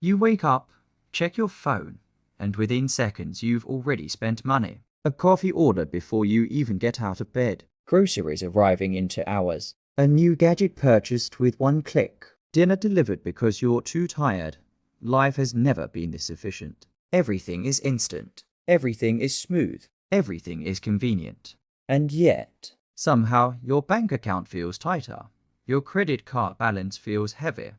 You wake up, check your phone, and within seconds you've already spent money. A coffee ordered before you even get out of bed. Groceries arriving into hours. A new gadget purchased with one click. Dinner delivered because you're too tired. Life has never been this efficient. Everything is instant. Everything is smooth. Everything is convenient. And yet, somehow your bank account feels tighter. Your credit card balance feels heavier.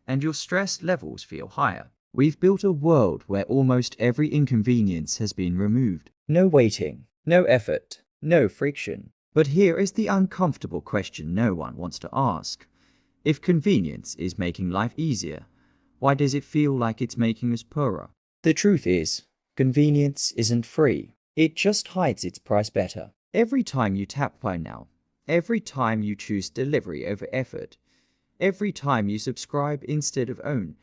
And your stress levels feel higher. We've built a world where almost every inconvenience has been removed. No waiting, no effort, no friction. But here is the uncomfortable question no one wants to ask. If convenience is making life easier, why does it feel like it's making us poorer? The truth is, convenience isn't free. It just hides its price better. Every time you tap Buy Now, every time you choose delivery over effort, every time you subscribe instead of own,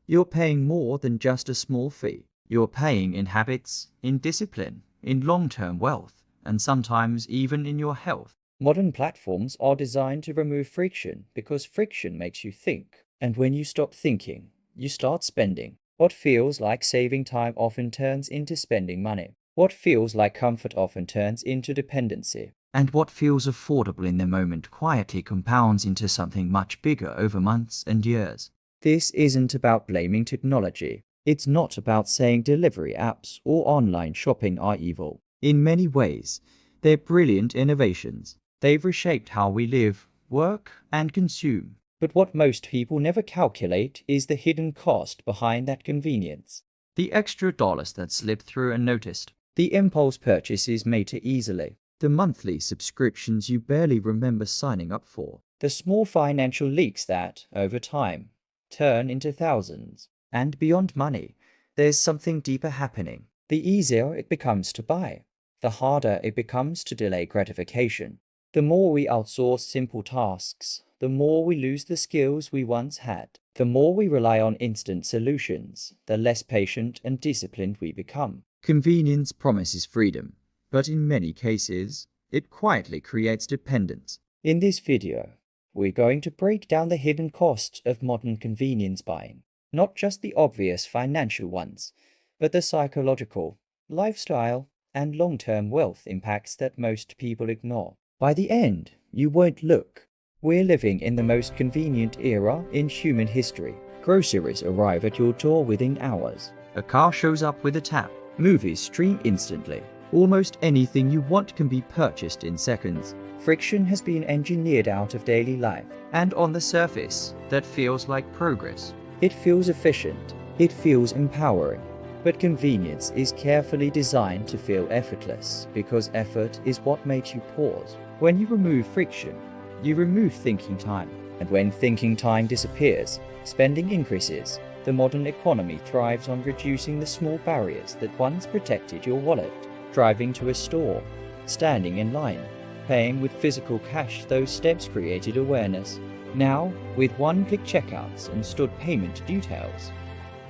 you're paying more than just a small fee. You're paying in habits, in discipline, in long-term wealth, and sometimes even in your health. Modern platforms are designed to remove friction because friction makes you think. And when you stop thinking, you start spending. What feels like saving time often turns into spending money. What feels like comfort often turns into dependency. And what feels affordable in the moment quietly compounds into something much bigger over months and years. This isn't about blaming technology. It's not about saying delivery apps or online shopping are evil. In many ways, they're brilliant innovations. They've reshaped how we live, work, and consume. But what most people never calculate is the hidden cost behind that convenience. The extra dollars that slip through unnoticed. The impulse purchases made too easily. The monthly subscriptions you barely remember signing up for. The small financial leaks that, over time, turn into thousands. And beyond money, there's something deeper happening. The easier it becomes to buy, the harder it becomes to delay gratification. The more we outsource simple tasks, the more we lose the skills we once had. The more we rely on instant solutions, the less patient and disciplined we become. Convenience promises freedom, but in many cases, it quietly creates dependence. In this video, we're going to break down the hidden costs of modern convenience buying. Not just the obvious financial ones, but the psychological, lifestyle, and long-term wealth impacts that most people ignore. By the end, you won't look. We're living in the most convenient era in human history. Groceries arrive at your door within hours. A car shows up with a tap. Movies stream instantly. Almost anything you want can be purchased in seconds. Friction has been engineered out of daily life. And on the surface, that feels like progress. It feels efficient. It feels empowering. But convenience is carefully designed to feel effortless because effort is what makes you pause. When you remove friction, you remove thinking time. And when thinking time disappears, spending increases. The modern economy thrives on reducing the small barriers that once protected your wallet. Driving to a store, standing in line, paying with physical cash, those steps created awareness. Now, with one-click checkouts and stored payment details,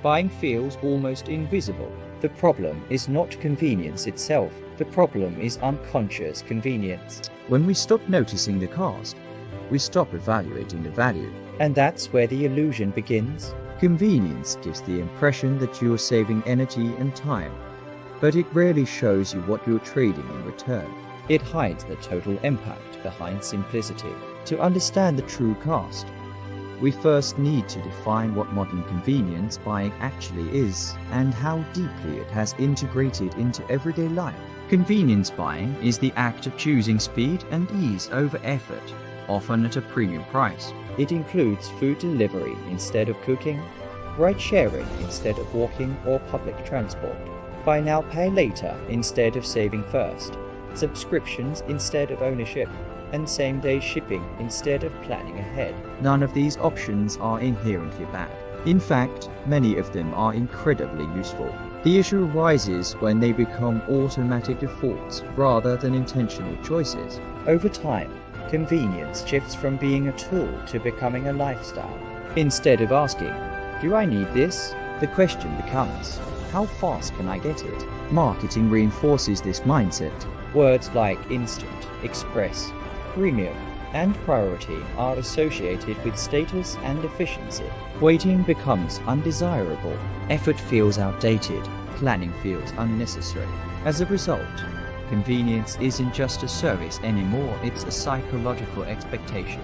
buying feels almost invisible. The problem is not convenience itself. The problem is unconscious convenience. When we stop noticing the cost, we stop evaluating the value. And that's where the illusion begins. Convenience gives the impression that you are saving energy and time, but it rarely shows you what you're trading in return. It hides the total impact behind simplicity. To understand the true cost, we first need to define what modern convenience buying actually is and how deeply it has integrated into everyday life. Convenience buying is the act of choosing speed and ease over effort, often at a premium price. It includes food delivery instead of cooking, ride sharing instead of walking or public transport, buy now pay later instead of saving first, subscriptions instead of ownership, and same-day shipping instead of planning ahead. None of these options are inherently bad. In fact, many of them are incredibly useful. The issue arises when they become automatic defaults rather than intentional choices. Over time, convenience shifts from being a tool to becoming a lifestyle. Instead of asking, "Do I need this?" the question becomes, "How fast can I get it?" Marketing reinforces this mindset. Words like instant, express, premium, and priority are associated with status and efficiency. Waiting becomes undesirable, effort feels outdated, planning feels unnecessary. As a result, convenience isn't just a service anymore, it's a psychological expectation.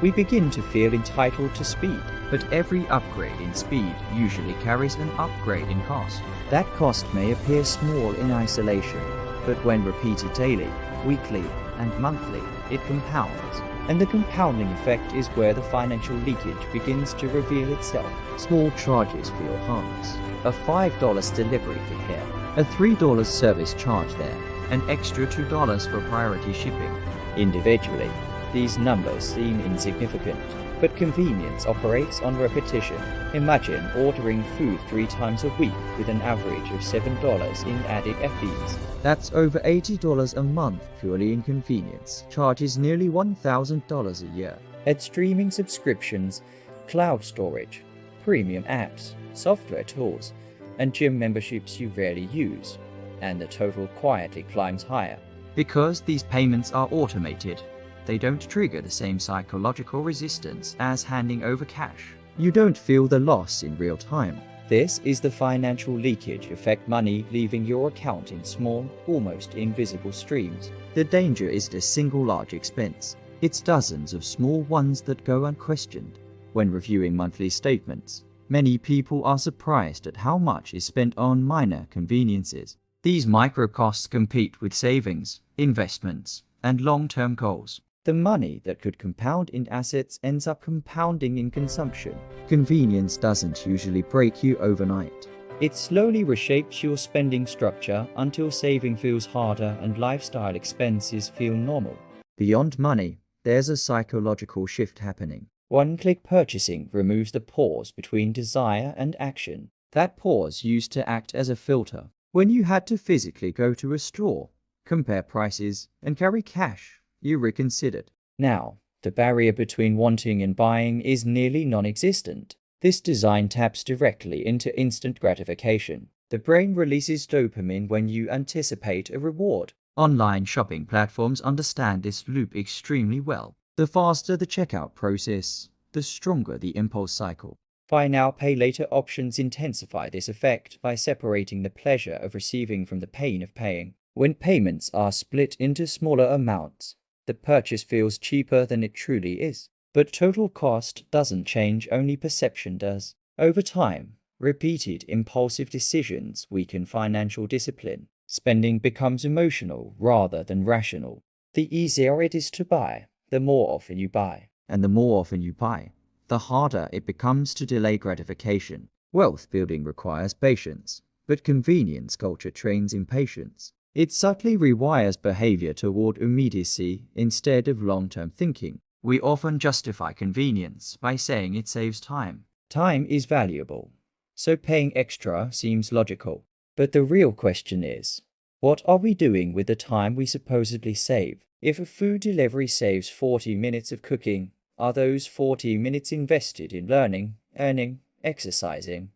We begin to feel entitled to speed, but every upgrade in speed usually carries an upgrade in cost. That cost may appear small in isolation, but when repeated daily, weekly, and monthly, it compounds. And the compounding effect is where the financial leakage begins to reveal itself. Small charges feel harmless. A $5 delivery fee here, a $3 service charge there, an extra $2 for priority shipping. Individually, these numbers seem insignificant, but convenience operates on repetition. Imagine ordering food 3 times a week with an average of $7 in added fees. That's over $80 a month purely in convenience. Charges nearly $1,000 a year. Add streaming subscriptions, cloud storage, premium apps, software tools, and gym memberships you rarely use, and the total quietly climbs higher. Because these payments are automated, they don't trigger the same psychological resistance as handing over cash. You don't feel the loss in real time. This is the financial leakage effect, money leaving your account in small, almost invisible streams. The danger isn't a single large expense. It's dozens of small ones that go unquestioned. When reviewing monthly statements, many people are surprised at how much is spent on minor conveniences. These micro costs compete with savings, investments, and long-term goals. The money that could compound in assets ends up compounding in consumption. Convenience doesn't usually break you overnight. It slowly reshapes your spending structure until saving feels harder and lifestyle expenses feel normal. Beyond money, there's a psychological shift happening. One-click purchasing removes the pause between desire and action. That pause used to act as a filter. When you had to physically go to a store, compare prices, and carry cash, you reconsidered. Now, the barrier between wanting and buying is nearly non-existent. This design taps directly into instant gratification. The brain releases dopamine when you anticipate a reward. Online shopping platforms understand this loop extremely well. The faster the checkout process, the stronger the impulse cycle. Buy now, pay later options intensify this effect by separating the pleasure of receiving from the pain of paying. When payments are split into smaller amounts, the purchase feels cheaper than it truly is. But total cost doesn't change, only perception does. Over time, repeated impulsive decisions weaken financial discipline. Spending becomes emotional rather than rational. The easier it is to buy, the more often you buy. And the more often you buy, the harder it becomes to delay gratification. Wealth building requires patience, but convenience culture trains impatience. It subtly rewires behavior toward immediacy instead of long-term thinking. We often justify convenience by saying it saves time. Time is valuable, so paying extra seems logical. But the real question is, what are we doing with the time we supposedly save? If a food delivery saves 40 minutes of cooking, are those 40 minutes invested in learning, earning, exercising,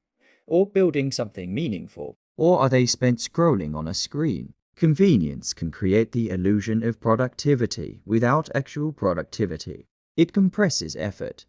or building something meaningful? Or are they spent scrolling on a screen? Convenience can create the illusion of productivity without actual productivity. It compresses effort,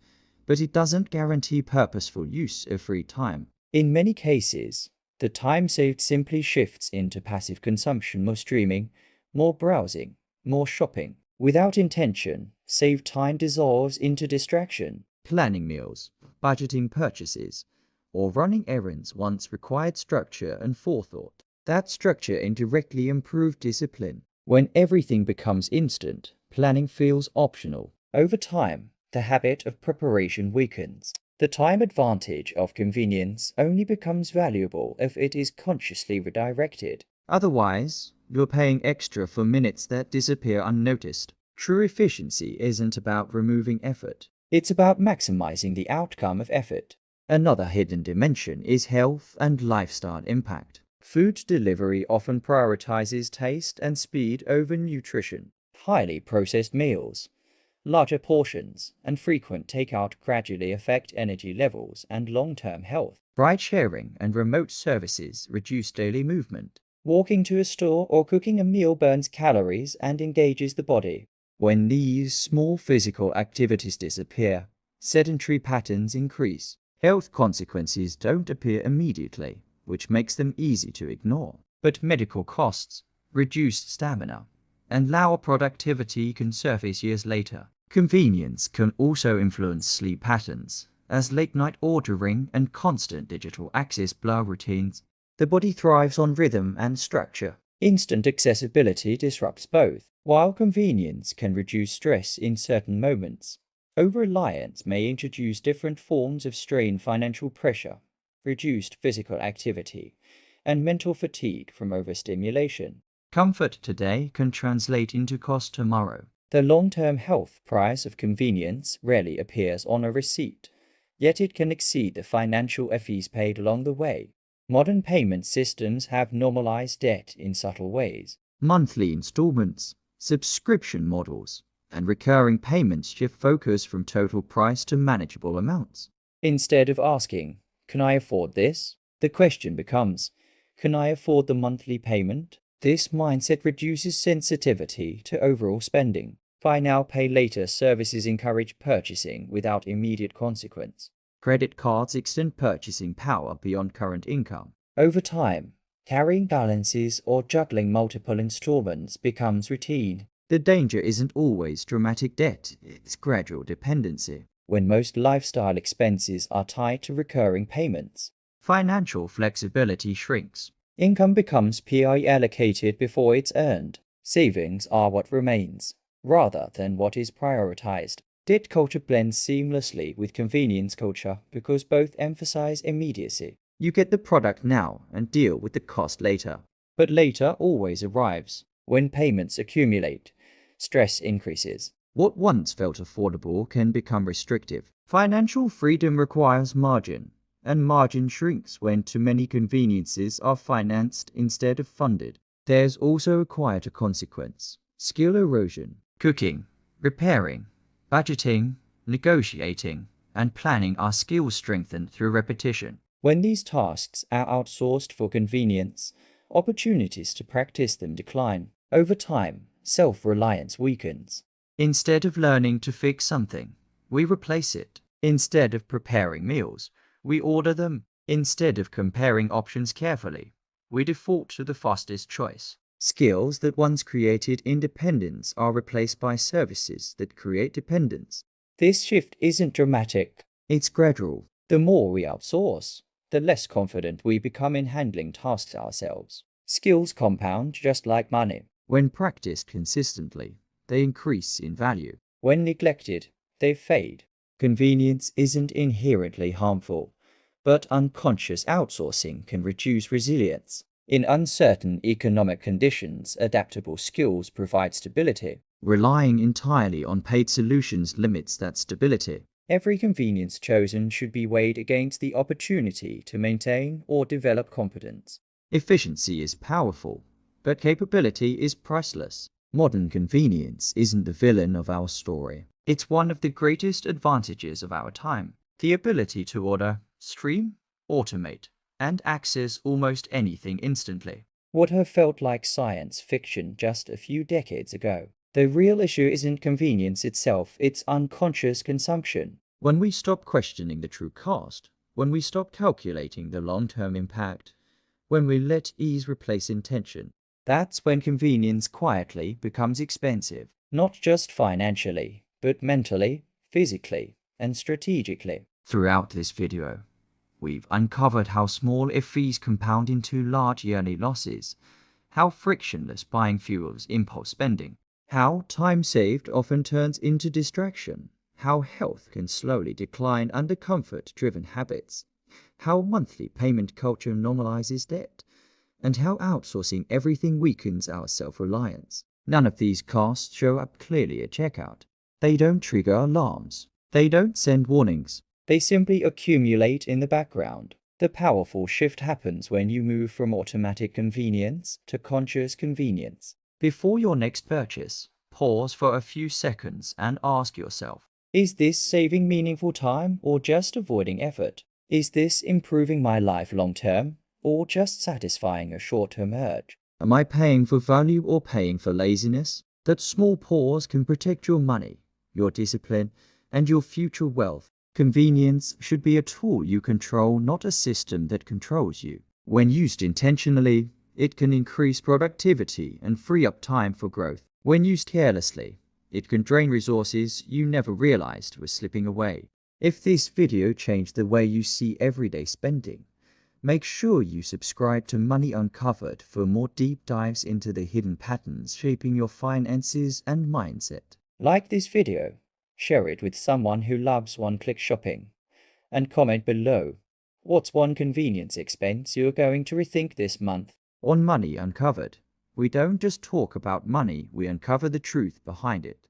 but it doesn't guarantee purposeful use of free time. In many cases, the time saved simply shifts into passive consumption, more streaming, more browsing, more shopping. Without intention, saved time dissolves into distraction. Planning meals, budgeting purchases, or running errands once required structure and forethought. That structure indirectly improved discipline. When everything becomes instant, planning feels optional. Over time, the habit of preparation weakens. The time advantage of convenience only becomes valuable if it is consciously redirected. Otherwise, you're paying extra for minutes that disappear unnoticed. True efficiency isn't about removing effort. It's about maximizing the outcome of effort. Another hidden dimension is health and lifestyle impact. Food delivery often prioritizes taste and speed over nutrition. Highly processed meals, larger portions, and frequent takeout gradually affect energy levels and long-term health. Ride-sharing and remote services reduce daily movement. Walking to a store or cooking a meal burns calories and engages the body. When these small physical activities disappear, sedentary patterns increase. Health consequences don't appear immediately, which makes them easy to ignore. But medical costs, reduced stamina, and lower productivity can surface years later. Convenience can also influence sleep patterns, as late-night ordering and constant digital access blur routines. The body thrives on rhythm and structure. Instant accessibility disrupts both. While convenience can reduce stress in certain moments, over-reliance may introduce different forms of strain: financial pressure, reduced physical activity, and mental fatigue from overstimulation. Comfort today can translate into cost tomorrow. The long-term health price of convenience rarely appears on a receipt, yet it can exceed the financial fees paid along the way. Modern payment systems have normalized debt in subtle ways. Monthly installments, subscription models, and recurring payments shift focus from total price to manageable amounts. Instead of asking, "Can I afford this?" the question becomes, "Can I afford the monthly payment?" This mindset reduces sensitivity to overall spending. Buy now, pay later services encourage purchasing without immediate consequence. Credit cards extend purchasing power beyond current income. Over time, carrying balances or juggling multiple installments becomes routine. The danger isn't always dramatic debt, it's gradual dependency. When most lifestyle expenses are tied to recurring payments, financial flexibility shrinks. Income becomes pre-allocated before it's earned. Savings are what remains, rather than what is prioritized. Debt culture blends seamlessly with convenience culture because both emphasize immediacy. You get the product now and deal with the cost later. But later always arrives. When payments accumulate, stress increases. What once felt affordable can become restrictive. Financial freedom requires margin, and margin shrinks when too many conveniences are financed instead of funded. There's also a quieter consequence: skill erosion. Cooking, repairing, budgeting, negotiating, and planning are skills strengthened through repetition. When these tasks are outsourced for convenience, opportunities to practice them decline. Over time, self-reliance weakens. Instead of learning to fix something, we replace it. Instead of preparing meals, we order them. Instead of comparing options carefully, we default to the fastest choice. Skills that once created independence are replaced by services that create dependence. This shift isn't dramatic, it's gradual. The more we outsource, the less confident we become in handling tasks ourselves. Skills compound just like money. When practiced consistently, they increase in value. When neglected, they fade. Convenience isn't inherently harmful, but unconscious outsourcing can reduce resilience. In uncertain economic conditions, adaptable skills provide stability. Relying entirely on paid solutions limits that stability. Every convenience chosen should be weighed against the opportunity to maintain or develop competence. Efficiency is powerful, but capability is priceless. Modern convenience isn't the villain of our story. It's one of the greatest advantages of our time. The ability to order, stream, automate, and access almost anything instantly. What have felt like science fiction just a few decades ago. The real issue isn't convenience itself, it's unconscious consumption. When we stop questioning the true cost, when we stop calculating the long-term impact, when we let ease replace intention, that's when convenience quietly becomes expensive. Not just financially, but mentally, physically, and strategically. Throughout this video, we've uncovered how small fees compound into large yearly losses, how frictionless buying fuels impulse spending, how time saved often turns into distraction, how health can slowly decline under comfort-driven habits, how monthly payment culture normalizes debt, and how outsourcing everything weakens our self-reliance. None of these costs show up clearly at checkout. They don't trigger alarms. They don't send warnings. They simply accumulate in the background. The powerful shift happens when you move from automatic convenience to conscious convenience. Before your next purchase, pause for a few seconds and ask yourself, is this saving meaningful time or just avoiding effort? Is this improving my life long term or just satisfying a short-term urge? Am I paying for value or paying for laziness? that small pause can protect your money, your discipline, and your future wealth. Convenience should be a tool you control, not a system that controls you. When used intentionally, it can increase productivity and free up time for growth. When used carelessly, it can drain resources you never realized were slipping away. If this video changed the way you see everyday spending, make sure you subscribe to Money Uncovered for more deep dives into the hidden patterns shaping your finances and mindset. Like this video, share it with someone who loves one-click shopping, and comment below, what's one convenience expense you're going to rethink this month? On Money Uncovered, we don't just talk about money, we uncover the truth behind it.